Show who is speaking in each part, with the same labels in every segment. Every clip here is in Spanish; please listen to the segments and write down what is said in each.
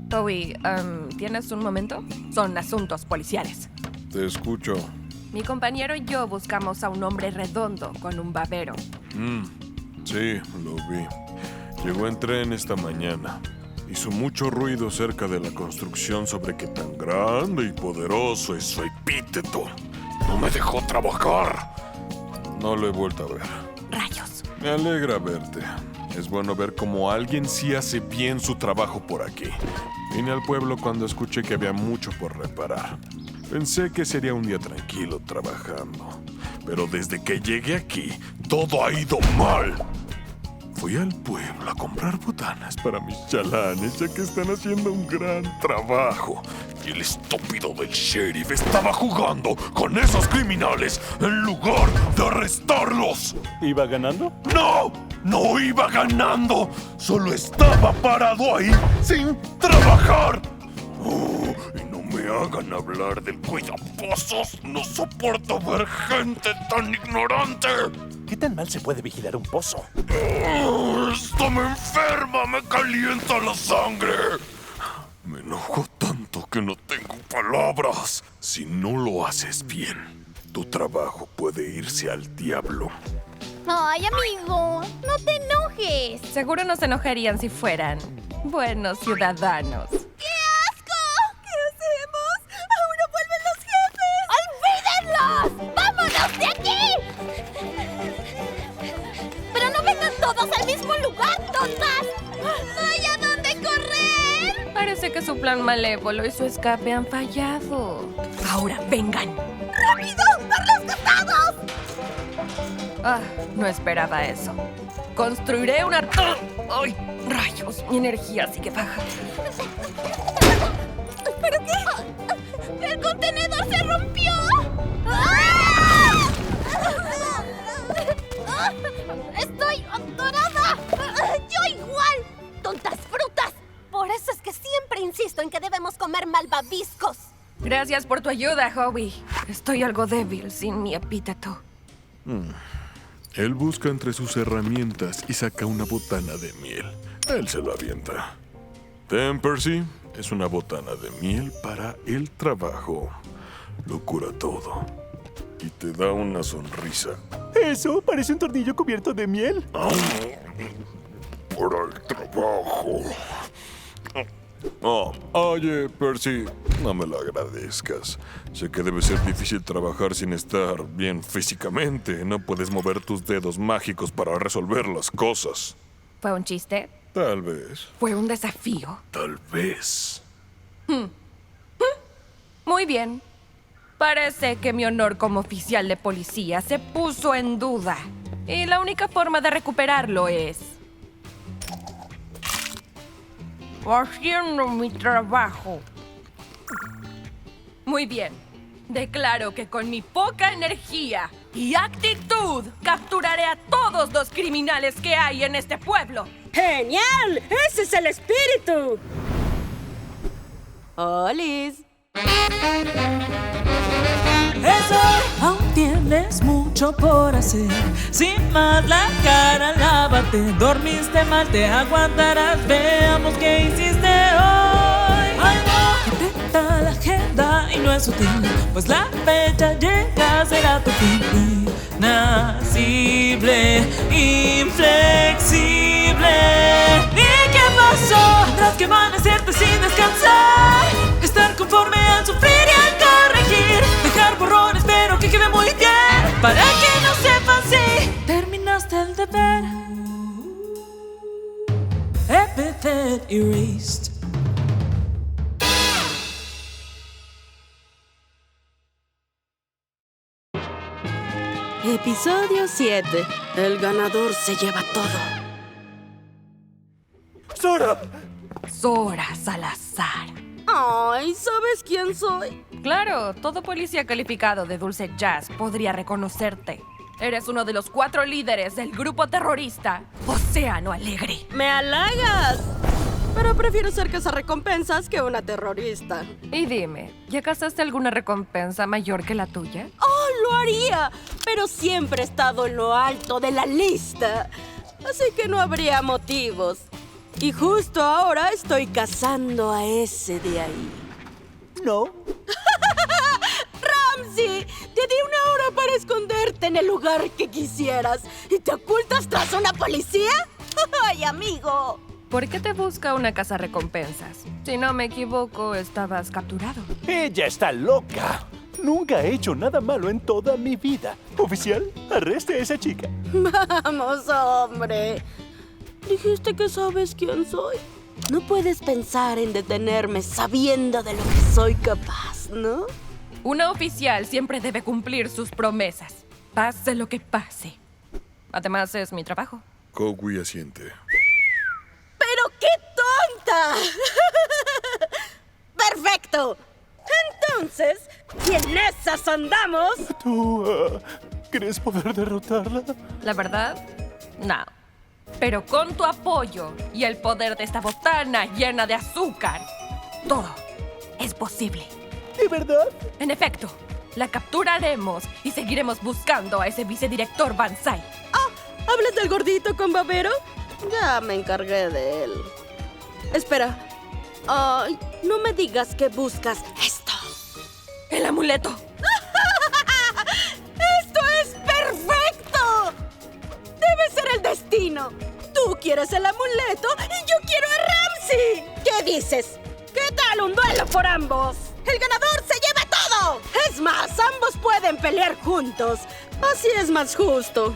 Speaker 1: Toby, ¿tienes un momento? Son asuntos policiales.
Speaker 2: Te escucho.
Speaker 1: Mi compañero y yo buscamos a un hombre redondo con un babero.
Speaker 2: Sí, lo vi. Llegó en tren esta mañana. Hizo mucho ruido cerca de la construcción sobre qué tan grande y poderoso es su epíteto. No me dejó trabajar. No lo he vuelto a ver.
Speaker 1: ¡Rayos!
Speaker 2: Me alegra verte. Es bueno ver cómo alguien sí hace bien su trabajo por aquí. Vine al pueblo cuando escuché que había mucho por reparar. Pensé que sería un día tranquilo trabajando. Pero desde que llegué aquí, todo ha ido mal. Fui al pueblo a comprar botanas para mis chalanes, ya que están haciendo un gran trabajo. Y el estúpido del sheriff estaba jugando con esos criminales en lugar de arrestarlos.
Speaker 3: ¿Iba ganando?
Speaker 2: ¡No! ¡No iba ganando! Solo estaba parado ahí sin trabajar. Y no me hagan hablar del cuidapozos. No soporto ver gente tan ignorante.
Speaker 3: ¿Qué tan mal se puede vigilar un pozo?
Speaker 2: Esto me enferma, me calienta la sangre. Me enojo tanto que no tengo palabras. Si no lo haces bien, tu trabajo puede irse al diablo.
Speaker 4: Ay, amigo, no te enojes.
Speaker 1: Seguro no se enojarían si fueran buenos ciudadanos.
Speaker 4: ¡Qué asco! ¿Qué hacemos? ¡Ahora vuelven los jefes! ¡Olvídenlos! ¡Vámonos de aquí! ¡Pero no vengan todos al mismo lugar, tontas! ¡Hay a dónde correr!
Speaker 1: Parece que su plan malévolo y su escape han fallado. Ahora vengan.
Speaker 4: ¡Rápido! ¡Por los costados!
Speaker 1: No esperaba eso. Construiré una... ¡Ay, rayos! Mi energía sigue baja.
Speaker 4: ¿Pero qué? ¡El contenedor se rompió! ¡Estoy atorada! ¡Yo igual! ¡Tontas frutas! Por eso es que siempre insisto en que debemos comer malvaviscos.
Speaker 1: Gracias por tu ayuda, Howie. Estoy algo débil sin mi epíteto.
Speaker 2: Él busca entre sus herramientas y saca una botana de miel. Él se lo avienta. Ten, Percy, es una botana de miel para el trabajo. Lo cura todo. Y te da una sonrisa.
Speaker 3: ¿Eso parece un tornillo cubierto de miel?
Speaker 2: Para el trabajo. Oye, Percy, no me lo agradezcas. Sé que debe ser difícil trabajar sin estar bien físicamente. No puedes mover tus dedos mágicos para resolver las cosas.
Speaker 1: ¿Fue un chiste?
Speaker 2: Tal vez.
Speaker 1: ¿Fue un desafío?
Speaker 2: Tal vez.
Speaker 1: Muy bien. Parece que mi honor como oficial de policía se puso en duda. Y la única forma de recuperarlo es... haciendo mi trabajo. Muy bien. Declaro que con mi poca energía y actitud capturaré a todos los criminales que hay en este pueblo.
Speaker 5: ¡Genial! ¡Ese es el espíritu! ¡Olis!
Speaker 6: Eso, aún tienes mucho por hacer. Sin más la cara, lávate. Dormiste mal, te aguantarás. Veamos qué hiciste hoy. Ay, no, intenta la agenda y no es sutil, pues la fecha llega, será tu fin. Nacible, inflexible. ¿Y qué pasó? Tendrás que amanecerte sin descansar. Estar conforme al sufrir y al corregir. Dejar borrones, pero que quede muy bien. Para que no sepan si terminaste el deber. Epithet erased.
Speaker 5: Episodio 7. El ganador se lleva todo.
Speaker 3: ¡Zora!
Speaker 1: Zora Salazar.
Speaker 5: Ay, ¿sabes quién soy?
Speaker 1: Claro, todo policía calificado de Dulce Jazz podría reconocerte. Eres uno de los 4 líderes del grupo terrorista Océano Alegre.
Speaker 5: ¡Me halagas! Pero prefiero ser cazarrecompensas que una terrorista.
Speaker 1: Y dime, ¿ya cazaste alguna recompensa mayor que la tuya?
Speaker 5: ¡Oh, lo haría! Pero siempre he estado en lo alto de la lista. Así que no habría motivos. Y justo ahora estoy cazando a ese de ahí.
Speaker 3: No.
Speaker 5: ¡Ramsey! Te di 1 hora para esconderte en el lugar que quisieras. ¿Y te ocultas tras una policía? ¡Ay, amigo!
Speaker 1: ¿Por qué te busca una cazarrecompensas? Si no me equivoco, estabas capturado.
Speaker 3: Ella está loca. Nunca he hecho nada malo en toda mi vida. Oficial, arreste a esa chica.
Speaker 5: Vamos, hombre. Dijiste que sabes quién soy. No puedes pensar en detenerme sabiendo de lo que soy capaz, ¿no?
Speaker 1: Una oficial siempre debe cumplir sus promesas, pase lo que pase. Además, es mi trabajo.
Speaker 2: Howie asiente.
Speaker 5: ¡Pero qué tonta! ¡Perfecto! Entonces, si en esas andamos...
Speaker 3: ¿Tú crees poder derrotarla?
Speaker 1: La verdad, no. Pero con tu apoyo y el poder de esta botana llena de azúcar, todo es posible.
Speaker 3: ¿De verdad?
Speaker 1: En efecto, la capturaremos y seguiremos buscando a ese vicedirector Banzai.
Speaker 5: ¿Hablas del gordito con babero? Ya me encargué de él. Espera. Ay, no me digas que buscas esto.
Speaker 1: ¡El amuleto!
Speaker 5: ¡Esto es perfecto! Debe ser el destino. Tú quieres el amuleto y yo quiero a Ramsey. ¿Qué dices? ¿Qué tal un duelo por ambos? ¡El ganador se lleva todo! Es más, ambos pueden pelear juntos. Así es más justo.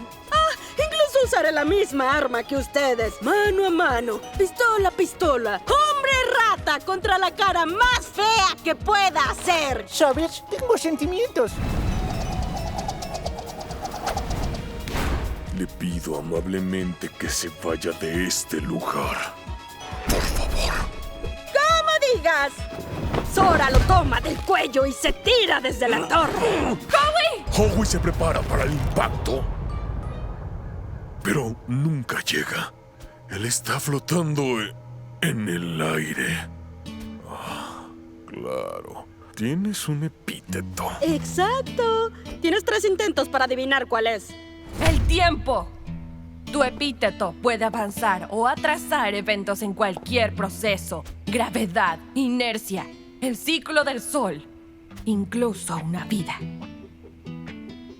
Speaker 5: Incluso usaré la misma arma que ustedes. Mano a mano, pistola a pistola. Hombre rata contra la cara más fea que pueda hacer.
Speaker 3: ¿Sabes? Tengo sentimientos.
Speaker 2: Le pido amablemente que se vaya de este lugar. Por favor.
Speaker 5: ¡Como digas! Sora lo toma del cuello y se tira desde la torre.
Speaker 2: Howie se prepara para el impacto. Pero nunca llega. Él está flotando en el aire. Ah, claro. Tienes un epíteto.
Speaker 5: Exacto. Tienes 3 intentos para adivinar cuál es.
Speaker 1: ¡El tiempo! Tu epíteto puede avanzar o atrasar eventos en cualquier proceso. Gravedad, inercia, el ciclo del sol, incluso una vida.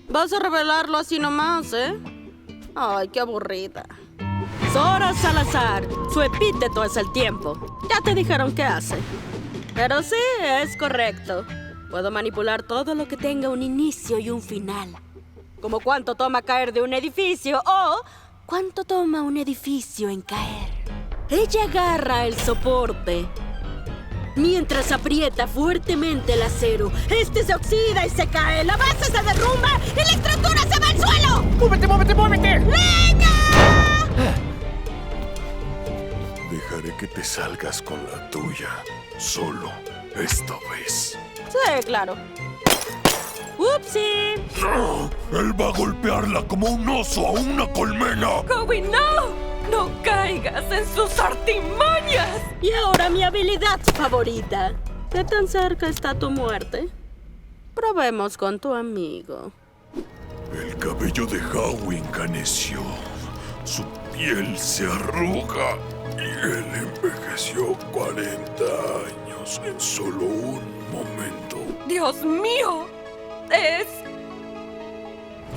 Speaker 5: Vas a revelarlo así nomás, ¿eh? Ay, qué aburrida. Sora Salazar. Su epíteto es el tiempo. Ya te dijeron qué hace. Pero sí, es correcto. Puedo manipular todo lo que tenga un inicio y un final. Como cuánto toma caer de un edificio o cuánto toma un edificio en caer. Ella agarra el soporte mientras aprieta fuertemente el acero. Este se oxida y se cae. La base se derrumba y la estructura se va al suelo.
Speaker 3: ¡Muévete, muévete, muévete!
Speaker 5: ¡Venga!
Speaker 2: Dejaré que te salgas con la tuya. Solo esta vez.
Speaker 5: Sí, claro. ¡Upsi!
Speaker 2: ¡No! Él va a golpearla como un oso a una colmena.
Speaker 1: ¡Howie, no! ¡No caigas en sus artimañas!
Speaker 5: Y ahora mi habilidad favorita. ¿Qué tan cerca está tu muerte? Probemos con tu amigo.
Speaker 2: El cabello de Howie encaneció. Su piel se arruga. Y él envejeció 40 años en solo un momento.
Speaker 1: ¡Dios mío! Es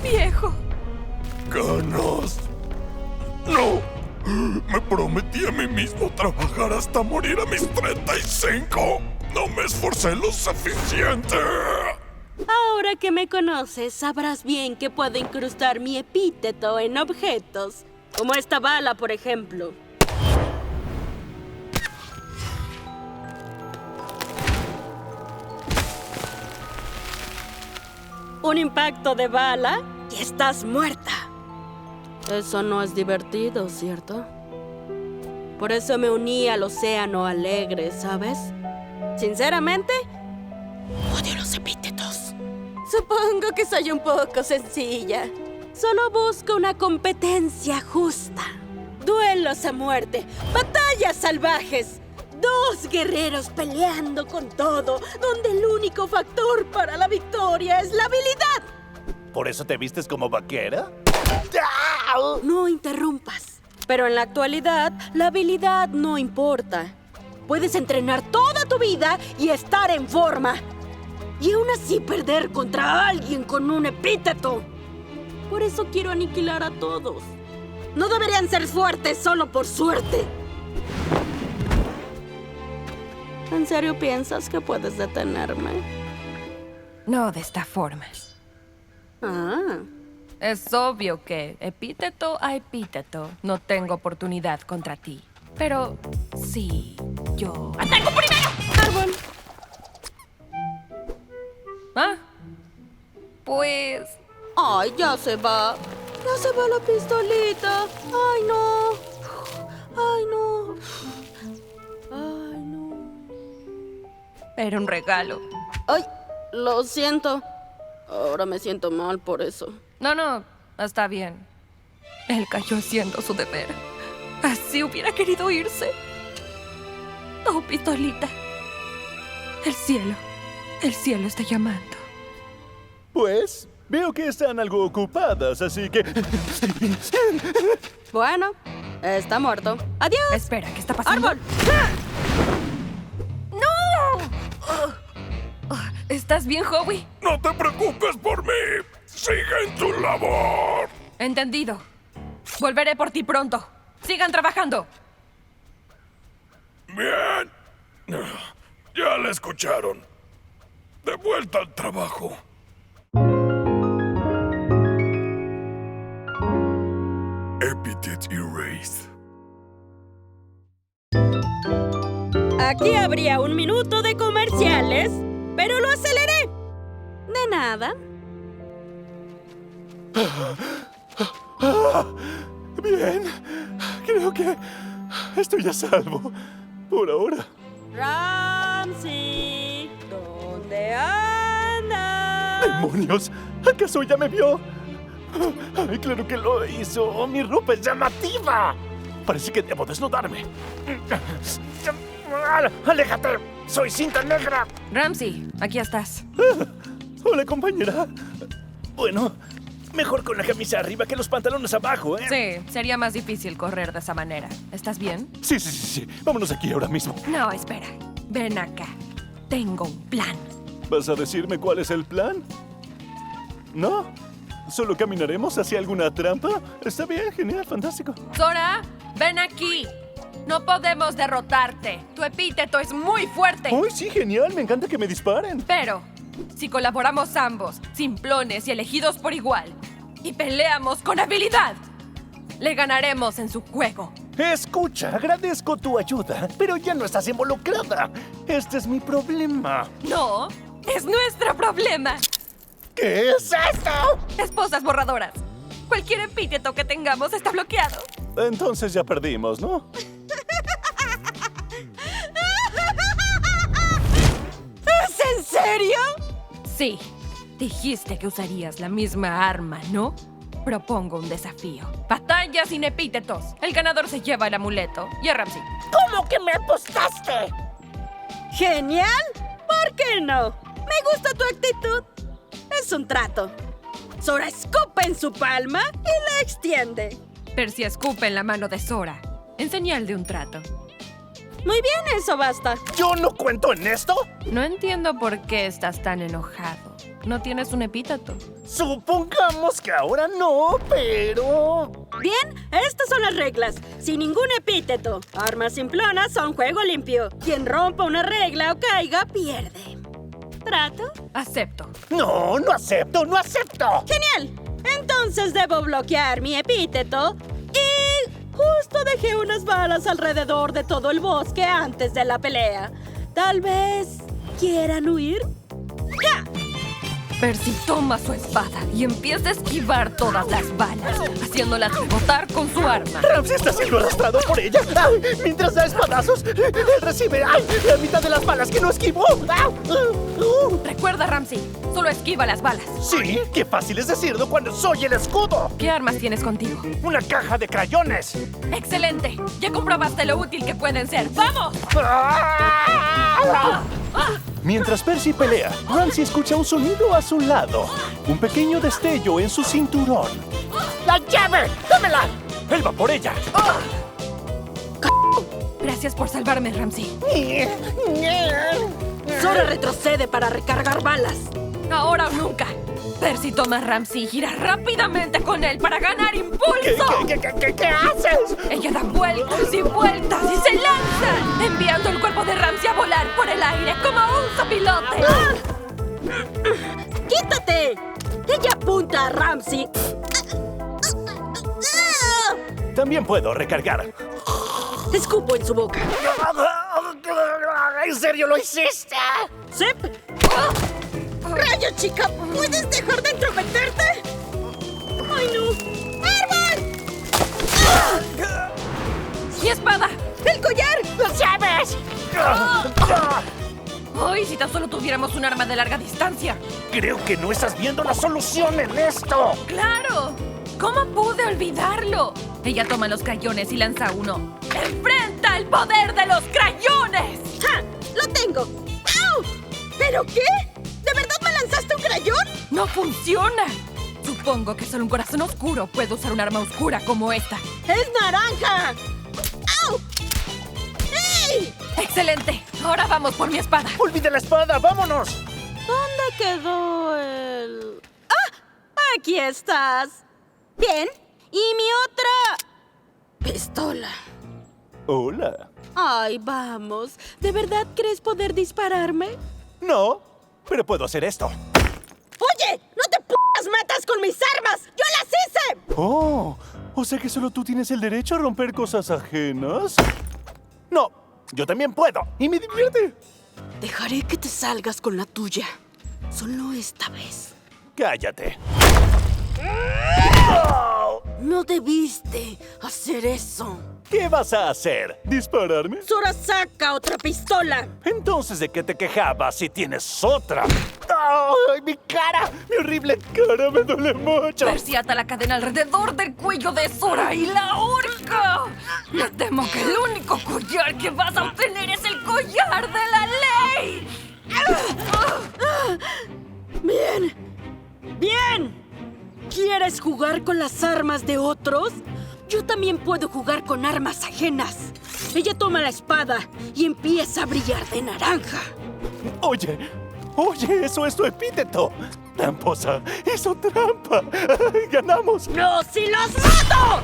Speaker 1: viejo.
Speaker 2: ¡Ganas! ¡No! Me prometí a mí mismo trabajar hasta morir a mis 35. No me esforcé lo suficiente.
Speaker 5: Ahora que me conoces, sabrás bien que puedo incrustar mi epíteto en objetos. Como esta bala, por ejemplo. Un impacto de bala y estás muerta. Eso no es divertido, ¿cierto? Por eso me uní al océano alegre, ¿sabes? Sinceramente, odio los epítetos. Supongo que soy un poco sencilla. Solo busco una competencia justa. Duelos a muerte, batallas salvajes. 2 guerreros peleando con todo, donde el único factor para la victoria es la habilidad.
Speaker 3: ¿Por eso te vistes como vaquera?
Speaker 5: No interrumpas. Pero en la actualidad, la habilidad no importa. Puedes entrenar toda tu vida y estar en forma. Y aún así perder contra alguien con un epíteto. Por eso quiero aniquilar a todos. No deberían ser fuertes solo por suerte. ¿En serio piensas que puedes detenerme?
Speaker 1: No de esta forma.
Speaker 5: Ah.
Speaker 1: Es obvio que, epíteto a epíteto, no tengo oportunidad contra ti. Pero sí, yo... ¡Ataco primero!
Speaker 5: Árbol.
Speaker 1: Ah, pues...
Speaker 5: Ay, ya se va. Ya se va la pistolita. Ay, no. Ay, no. Ay, no.
Speaker 1: Era un regalo.
Speaker 5: Ay, lo siento. Ahora me siento mal por eso.
Speaker 1: No, está bien. Él cayó haciendo su deber. Así hubiera querido irse. Oh, pistolita. El cielo está llamando.
Speaker 3: Pues, veo que están algo ocupadas, así que...
Speaker 5: Bueno, está muerto. ¡Adiós!
Speaker 1: Espera, ¿qué está pasando?
Speaker 5: ¡Árbol!
Speaker 1: ¿Estás bien, Howie?
Speaker 2: No te preocupes por mí. Sigue en tu labor.
Speaker 1: Entendido. Volveré por ti pronto. Sigan trabajando.
Speaker 2: Bien. Ya la escucharon. De vuelta al trabajo. Epithet Erased.
Speaker 5: Aquí habría 1 minuto de comerciales, pero lo aceleré. De nada.
Speaker 3: Bien, creo que estoy a salvo. Por ahora.
Speaker 5: Ramsey, ¿dónde andas?
Speaker 3: ¡Demonios! ¿Acaso ya me vio? ¡Ay, claro que lo hizo! ¡Mi ropa es llamativa! Parece que debo desnudarme. ¡Aléjate! ¡Soy cinta negra!
Speaker 1: Ramsey, aquí estás.
Speaker 3: Hola, compañera. Bueno, mejor con la camisa arriba que los pantalones abajo, ¿eh?
Speaker 1: Sí, sería más difícil correr de esa manera. ¿Estás bien?
Speaker 3: Sí. Vámonos aquí ahora mismo.
Speaker 1: No, espera. Ven acá. Tengo un plan.
Speaker 3: ¿Vas a decirme cuál es el plan? ¿No? ¿Solo caminaremos hacia alguna trampa? Está bien, genial, fantástico.
Speaker 1: Sora, ven aquí. No podemos derrotarte. Tu epíteto es muy fuerte.
Speaker 3: ¡Uy, sí, genial! Me encanta que me disparen.
Speaker 1: Pero, si colaboramos ambos, simplones y elegidos por igual, y peleamos con habilidad, le ganaremos en su juego.
Speaker 3: Escucha, agradezco tu ayuda, pero ya no estás involucrada. Este es mi problema.
Speaker 1: No, es nuestro problema.
Speaker 3: ¿Qué es esto?
Speaker 1: Esposas borradoras. Cualquier epíteto que tengamos está bloqueado.
Speaker 3: Entonces ya perdimos, ¿no?
Speaker 5: ¿Es en serio?
Speaker 1: Sí, dijiste que usarías la misma arma, ¿no? Propongo un desafío. Batalla sin epítetos. El ganador se lleva el amuleto. Y a Ramsey.
Speaker 4: ¿Cómo que me apostaste?
Speaker 5: ¡Genial! ¿Por qué no? Me gusta tu actitud. Es un trato. Sora escupe en su palma y la extiende.
Speaker 1: Percy escupe en la mano de Sora, en señal de un trato.
Speaker 5: Muy bien, eso basta.
Speaker 3: ¿Yo no cuento en esto?
Speaker 1: No entiendo por qué estás tan enojado. No tienes un epíteto.
Speaker 3: Supongamos que ahora no, pero...
Speaker 5: Bien, estas son las reglas. Sin ningún epíteto. Armas simplonas son juego limpio. Quien rompa una regla o caiga, pierde. ¿Trato?
Speaker 1: Acepto.
Speaker 3: No, no acepto, no acepto.
Speaker 5: ¡Genial! Entonces debo bloquear mi epíteto y justo dejé unas balas alrededor de todo el bosque antes de la pelea. Tal vez quieran huir. ¡Ja!
Speaker 1: Percy toma su espada y empieza a esquivar todas las balas, haciéndolas rebotar con su arma.
Speaker 3: Ramsey está siendo arrastrado por ella. ¡Ay! Mientras da espadazos, él recibe la mitad de las balas que no esquivó.
Speaker 1: Recuerda, Ramsey, solo esquiva las balas.
Speaker 3: Sí, qué fácil es decirlo cuando soy el escudo.
Speaker 1: ¿Qué armas tienes contigo?
Speaker 3: Una caja de crayones.
Speaker 1: ¡Excelente! Ya comprobaste lo útil que pueden ser. ¡Vamos!
Speaker 3: Mientras Percy pelea, Ramsey escucha un sonido a su lado. Un pequeño destello en su cinturón.
Speaker 4: ¡La llave! ¡Dámela!
Speaker 3: ¡Él va por ella!
Speaker 1: Gracias por salvarme, Ramsey.
Speaker 5: Sora retrocede para recargar balas.
Speaker 1: Ahora o nunca. Percy toma a Ramsey y gira rápidamente con él para ganar impulso.
Speaker 3: ¿Qué haces?
Speaker 1: Ella da vueltas y vueltas y se lanza, enviando el cuerpo de Ramsey a volar por el aire como un sopilote.
Speaker 5: ¡Quítate! Ella apunta a Ramsey.
Speaker 3: También puedo recargar.
Speaker 5: Escupo en su boca.
Speaker 3: ¿En serio lo hiciste?
Speaker 5: ¡Sep! ¡Rayo, chica! ¿Puedes dejar de entrometerte? ¡Ay, no! ¡Árbol!
Speaker 1: ¡Mi espada!
Speaker 5: ¡El collar!
Speaker 3: ¡Lo sabes!
Speaker 1: ¡Ay, si tan solo tuviéramos un arma de larga distancia!
Speaker 3: Creo que no estás viendo la solución en esto.
Speaker 1: ¡Claro! ¿Cómo pude olvidarlo? Ella toma los crayones y lanza uno. ¡Enfrenta el poder de los crayones!
Speaker 5: ¡Ja! ¡Lo tengo! ¡Au! ¿Pero qué? ¿De verdad me lanzaste un crayón?
Speaker 1: ¡No funciona! Supongo que solo un corazón oscuro puede usar un arma oscura como esta.
Speaker 5: ¡Es naranja! ¡Au! ¡Ey!
Speaker 1: ¡Excelente! Ahora vamos por mi espada.
Speaker 3: ¡Olvida la espada! ¡Vámonos!
Speaker 5: ¿Dónde quedó el...? ¡Ah! ¡Aquí estás! Bien. ¿Y mi otra...? pistola?
Speaker 3: Hola.
Speaker 5: Ay, vamos. ¿De verdad crees poder dispararme?
Speaker 3: No, pero puedo hacer esto.
Speaker 5: ¡Oye! ¡No te metas con mis armas! ¡Yo las hice!
Speaker 3: Oh, o sea que solo tú tienes el derecho a romper cosas ajenas. No, yo también puedo. Y me divierte.
Speaker 5: Dejaré que te salgas con la tuya. Solo esta vez.
Speaker 3: Cállate.
Speaker 5: No debiste hacer eso.
Speaker 3: ¿Qué vas a hacer? ¿Dispararme?
Speaker 5: Sora, saca otra pistola.
Speaker 3: Entonces, ¿de qué te quejabas si tienes otra? ¡Ay, mi cara! ¡Mi horrible cara me duele mucho!
Speaker 1: Percy ata la cadena alrededor del cuello de Sora y la ahorca. Me temo que el único collar que vas a obtener es el collar de la ley.
Speaker 5: Bien. ¡Bien! ¿Quieres jugar con las armas de otros? Yo también puedo jugar con armas ajenas. Ella toma la espada y empieza a brillar de naranja.
Speaker 3: Oye, eso es tu epíteto. Tramposa, hizo trampa. ¡Ganamos!
Speaker 5: ¡No, si los mato!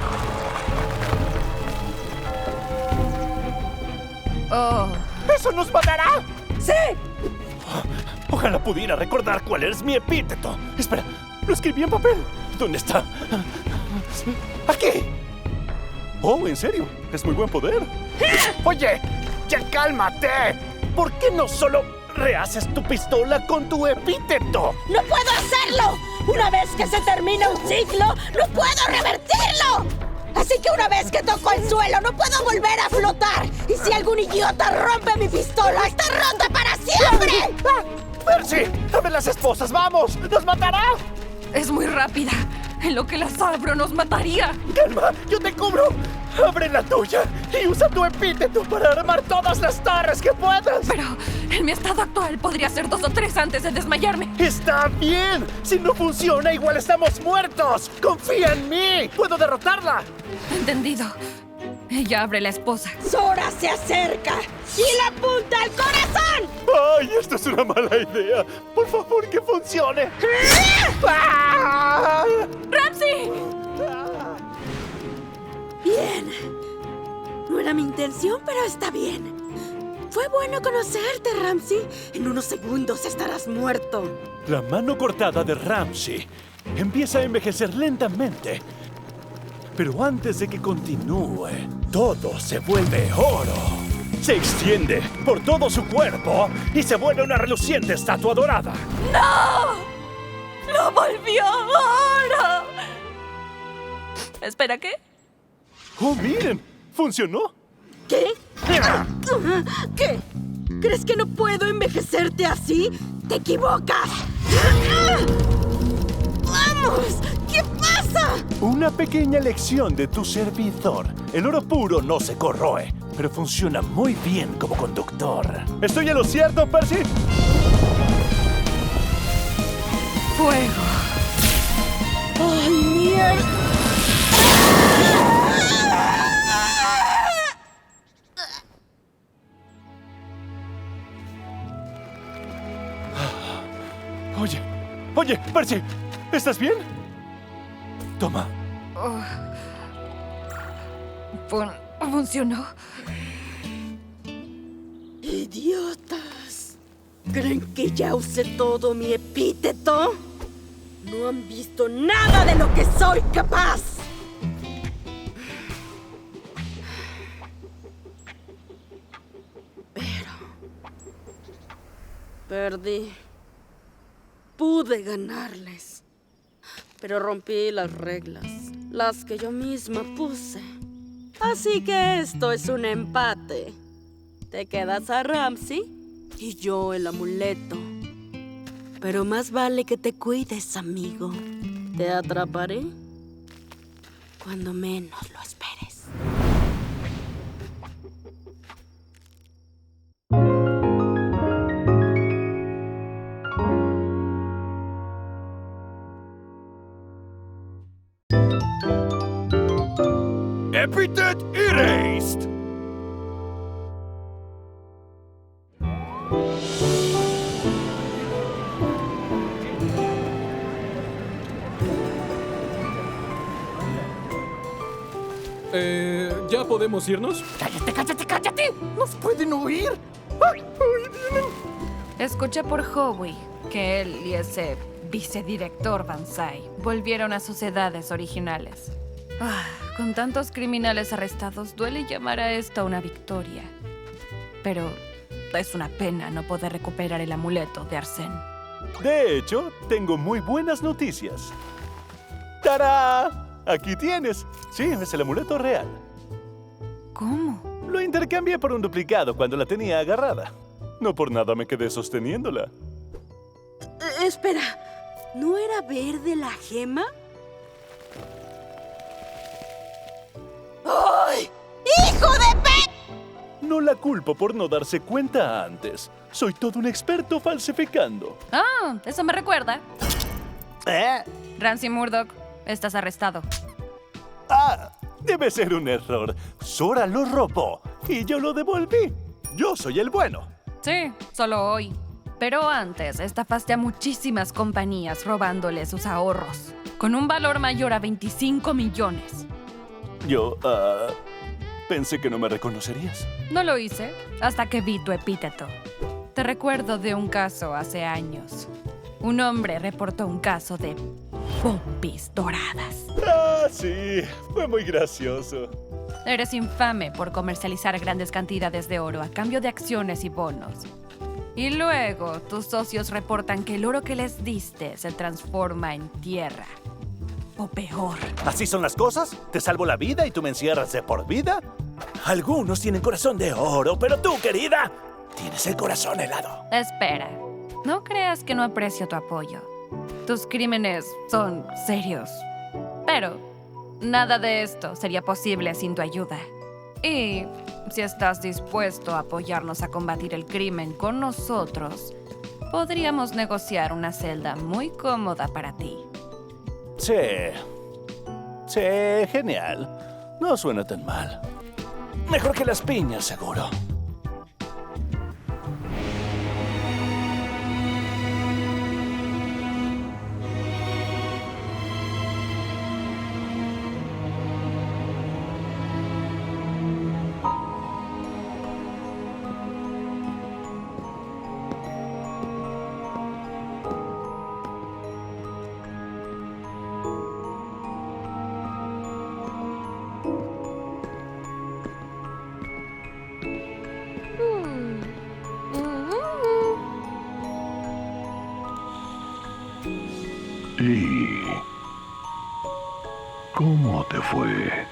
Speaker 1: Oh,
Speaker 3: ¡Eso nos matará!
Speaker 5: ¡Sí!
Speaker 3: Ojalá pudiera recordar cuál es mi epíteto. Espera, lo escribí en papel. ¿Dónde está? ¡Aquí! Oh, ¿en serio? Es muy buen poder. Oye, ya cálmate. ¿Por qué no solo rehaces tu pistola con tu epíteto?
Speaker 5: ¡No puedo hacerlo! Una vez que se termina un ciclo, ¡no puedo revertirlo! Así que una vez que toco el suelo, no puedo volver a flotar. Y si algún idiota rompe mi pistola, ¡está rota para siempre!
Speaker 3: ¡Percy! ¡Dame las esposas! ¡Vamos! ¡Nos matará!
Speaker 1: es muy rápida. En lo que las abro nos mataría.
Speaker 3: ¡Calma! ¡Yo te cubro! ¡Abre la tuya! Y usa tu epíteto para armar todas las torres que puedas.
Speaker 1: Pero en mi estado actual podría ser 2 o 3 antes de desmayarme.
Speaker 3: ¡Está bien! Si no funciona, igual estamos muertos. ¡Confía en mí! ¡Puedo derrotarla!
Speaker 1: Entendido. Ella abre la esposa.
Speaker 5: ¡Sora se acerca y la apunta al corazón!
Speaker 3: ¡Ay, esto es una mala idea! ¡Por favor, que funcione! ¡Ah!
Speaker 1: ¡Ramsey!
Speaker 5: Bien. No era mi intención, pero está bien. Fue bueno conocerte, Ramsey. En unos segundos estarás muerto.
Speaker 3: La mano cortada de Ramsey empieza a envejecer lentamente. Pero antes de que continúe, todo se vuelve oro. Se extiende por todo su cuerpo y se vuelve una reluciente estatua dorada.
Speaker 1: ¡No! ¡Lo volvió oro! Espera, ¿qué?
Speaker 3: ¡Oh, miren! ¡Funcionó!
Speaker 5: ¿Qué? ¿Qué? ¿Crees que no puedo envejecerte así? ¡Te equivocas! ¡Vamos! ¿Qué pasa?
Speaker 3: Una pequeña lección de tu servidor. El oro puro no se corroe, pero funciona muy bien como conductor. ¿Estoy en lo cierto, Percy?
Speaker 1: Fuego.
Speaker 5: ¡Ay, mierda!
Speaker 3: Oye, Percy, ¿estás bien? Toma.
Speaker 1: Funcionó.
Speaker 5: ¡Idiotas! ¿Creen que ya usé todo mi epíteto? No han visto nada de lo que soy capaz. Pero perdí. Pude ganarles. Pero rompí las reglas, las que yo misma puse. Así que esto es un empate. Te quedas a Ramsey y yo el amuleto. Pero más vale que te cuides, amigo. Te atraparé cuando menos lo esperes.
Speaker 3: Epithet erased.
Speaker 7: ¿Ya podemos irnos?
Speaker 8: ¡Cállate! ¡Nos pueden oír! ¡Ay, vienen!
Speaker 1: Escuché por Howie que él y ese vicedirector Banzai volvieron a sus edades originales. Con tantos criminales arrestados, duele llamar a esto una victoria. Pero es una pena no poder recuperar el amuleto de Arsène.
Speaker 3: De hecho, tengo muy buenas noticias. ¡Tará! Aquí tienes. Sí, es el amuleto real.
Speaker 1: ¿Cómo?
Speaker 3: Lo intercambié por un duplicado cuando la tenía agarrada. No por nada me quedé sosteniéndola.
Speaker 5: Espera, ¿no era verde la gema?
Speaker 4: ¡Ay! ¡Hijo de pe!
Speaker 3: No la culpo por no darse cuenta antes. Soy todo un experto falsificando.
Speaker 1: Eso me recuerda.
Speaker 3: ¿Eh?
Speaker 1: Ramsey Murdoch, estás arrestado.
Speaker 3: Debe ser un error. Sora lo robó y yo lo devolví. Yo soy el bueno.
Speaker 1: Sí, solo hoy. Pero antes estafaste a muchísimas compañías robándole sus ahorros, con un valor mayor a 25 millones.
Speaker 3: Yo, pensé que no me reconocerías.
Speaker 1: No lo hice hasta que vi tu epíteto. Te recuerdo de un caso hace años. Un hombre reportó un caso de pompis doradas.
Speaker 3: Sí, fue muy gracioso.
Speaker 1: Eres infame por comercializar grandes cantidades de oro a cambio de acciones y bonos. Y luego tus socios reportan que el oro que les diste se transforma en tierra. O peor.
Speaker 3: ¿Así son las cosas? ¿Te salvo la vida y tú me encierras de por vida? Algunos tienen corazón de oro, pero tú, querida, tienes el corazón helado.
Speaker 1: Espera, no creas que no aprecio tu apoyo. Tus crímenes son serios. Pero nada de esto sería posible sin tu ayuda. Y si estás dispuesto a apoyarnos a combatir el crimen con nosotros, podríamos negociar una celda muy cómoda para ti.
Speaker 3: Sí, genial. No suena tan mal. Mejor que las piñas, seguro.
Speaker 9: ¿Y cómo te fue?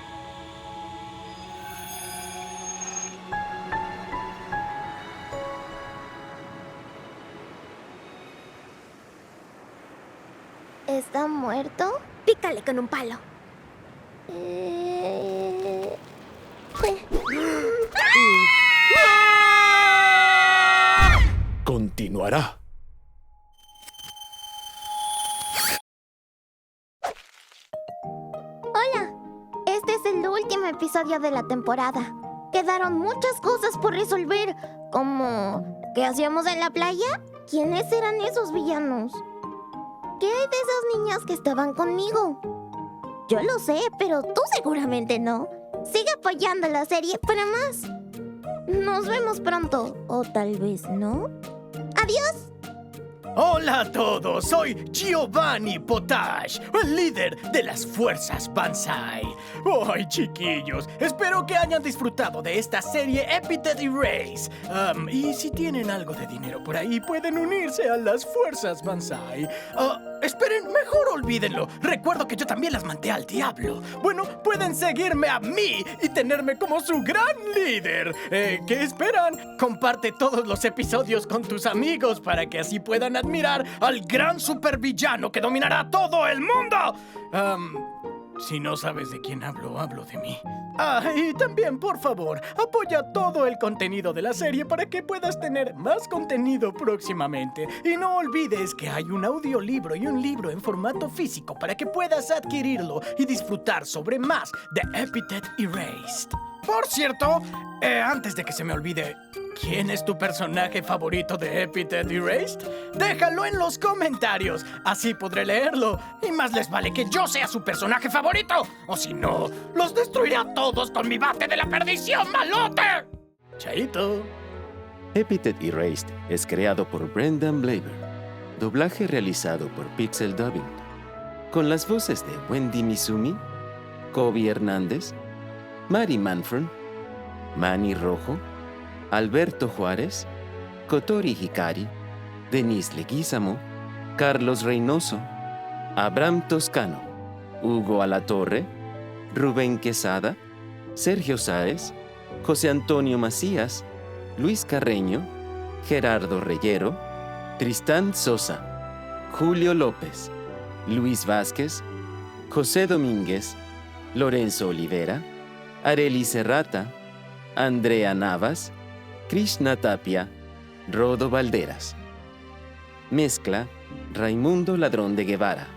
Speaker 4: ¿Está muerto? Pícale con un palo.
Speaker 3: Continuará.
Speaker 4: Hola, este es el último episodio de la temporada. Quedaron muchas cosas por resolver, como ¿qué hacíamos en la playa? ¿Quiénes eran esos villanos?
Speaker 7: ¿Qué hay de esos niños que estaban conmigo? Yo lo sé, pero tú seguramente no. Sigue apoyando la serie para más. Nos vemos pronto, o tal vez no. ¡Adiós!
Speaker 8: Hola a todos, soy Giovanni Potage, el líder de las fuerzas Banzai. ¡Ay, chiquillos! Espero que hayan disfrutado de esta serie Epithet Erased. Y si tienen algo de dinero por ahí, pueden unirse a las fuerzas Banzai. Esperen, mejor olvídenlo. Recuerdo que yo también las mandé al diablo. Bueno, pueden seguirme a mí y tenerme como su gran líder. ¿Qué esperan? Comparte todos los episodios con tus amigos para que así puedan admirar al gran supervillano que dominará todo el mundo. Si no sabes de quién hablo, hablo de mí. Y también, por favor, apoya todo el contenido de la serie para que puedas tener más contenido próximamente. Y no olvides que hay un audiolibro y un libro en formato físico para que puedas adquirirlo y disfrutar sobre más de Epithet Erased. Por cierto, antes de que se me olvide, ¿quién es tu personaje favorito de Epithet Erased? Déjalo en los comentarios, así podré leerlo. Y más les vale que yo sea su personaje favorito, o si no, los destruiré a todos con mi bate de la perdición, malote. Chaito.
Speaker 10: Epithet Erased es creado por Brendan Blaber. Doblaje realizado por Pixel Dubbing. Con las voces de Wendy Mizumi, Kobe Hernández, Mari Manfred, Manny Rojo, Alberto Juárez, Kotori Hikari, Denise Leguizamo, Carlos Reynoso, Abraham Toscano, Hugo Alatorre, Rubén Quesada, Sergio Sáez, José Antonio Macías, Luis Carreño, Gerardo Reyero, Tristán Sosa, Julio López, Luis Vázquez, José Domínguez, Lorenzo Olivera, Areli Serrata, Andrea Navas, Krishna Tapia, Rodo Valderas. Mezcla, Raimundo Ladrón de Guevara.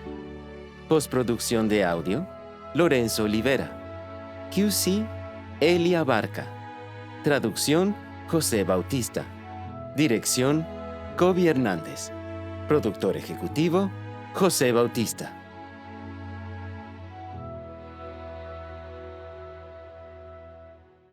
Speaker 10: Postproducción de audio, Lorenzo Olivera. QC, Elia Barca. Traducción, José Bautista. Dirección, Kobe Hernández. Productor ejecutivo, José Bautista.